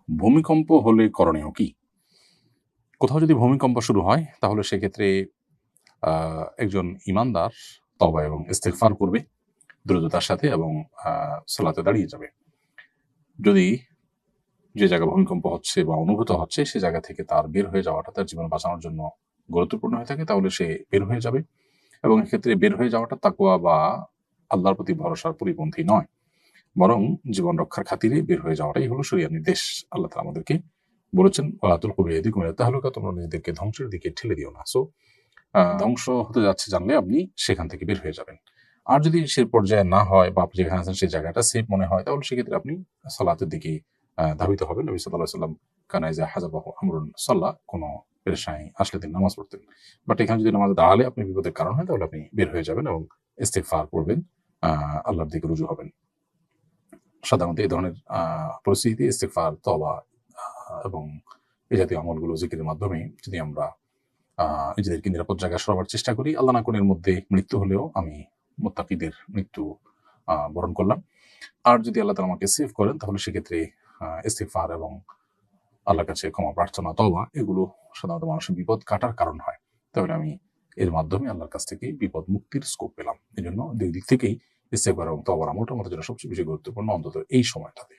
ভূমিকম্প হলে করণীয় কি? কোথাও যদি ভূমিকম্প শুরু হয় তাহলে সেক্ষেত্রে একজন ঈমানদার তওবা এবং ইস্তিগফার করবে দ্রুততার সাথে এবং সালাতে দাঁড়িয়ে যাবে। যদি যে জায়গায় ভূমিকম্প হচ্ছে বা অনুভূত হচ্ছে সে জায়গা থেকে তার বের হয়ে যাওয়াটা তার জীবন বাঁচানোর জন্য গুরুত্বপূর্ণ হয়ে থাকে, তাহলে সে বের হয়ে যাবে। এবং এক্ষেত্রে বের হয়ে যাওয়াটা তাকওয়া বা আল্লাহর প্রতি ভরসার পরিপন্থী নয়, বরং জীবন রক্ষার খাতিরে বের হয়ে যাওয়াটাই হলো শরিয়ার নির্দেশ। আল্লাহ তাআলা আমাদেরকে বলেছেন, ওয়ালা তুলকু বিয়াইদিকুম ইলা তাহলুকা, তোমরা নিজেদেরকে ধ্বংসের দিকে ঠেলে দিও না। সো ধ্বংস হতে যাচ্ছে জানলে আপনি সেখান থেকে বের হয়ে যাবেন। আর যদি সে পর্যায়ে না হয় বা আপনি যেখানে আছেন সেই জায়গাটা সেফ মনে হয়, তাহলে সেক্ষেত্রে আপনি সালাতের দিকে ধাবিত হবেন। নবী সাল্লাল্লাহু আলাইহি ওয়াসাল্লাম কানা ইযা হাযাবাহু আমরুন সাল্লা, কোনো পেরেশানি আসলে তিনি নামাজ পড়তেন। বাট এখানে যদি নামাজে দাঁড়ালে আপনি বিপদের কারণ হয়, তাহলে আপনি বের হয়ে যাবেন এবং ইস্তিগফার করবেন, আল্লাহর দিকে রুজু হবেন। সাধারণত এই ধরনের পরিস্থিতিতে ইস্তিগফার, তওবা এবং এই জাতীয় আমলগুলো জিকিরের মাধ্যমে যদি আমরা নিজেদেরকে নিরাপদ জায়গায় সরাবার চেষ্টা করি, আল্লাহ না করুন এর মধ্যে মৃত্যু হলেও আমি মুত্তাকিদের মৃত্যু বরণ করলাম। আর যদি আল্লাহ তাআলা আমাকে সেভ করেন, তাহলে সেক্ষেত্রে ইস্তিগফার এবং আল্লাহর কাছে ক্ষমা প্রার্থনা, তওবা এগুলো সাধারণত মানুষের বিপদ কাটার কারণ হয়। তাহলে আমি এর মাধ্যমে আল্লাহর কাছ থেকে বিপদ মুক্তির স্কোপ পেলাম। এজন্য দুই দিক থেকেই ইস্তিগফার এবং তওবার আমলটা আমাদের জন্য সবচেয়ে বেশি গুরুত্বপূর্ণ, অন্তত এই সময়টাতে।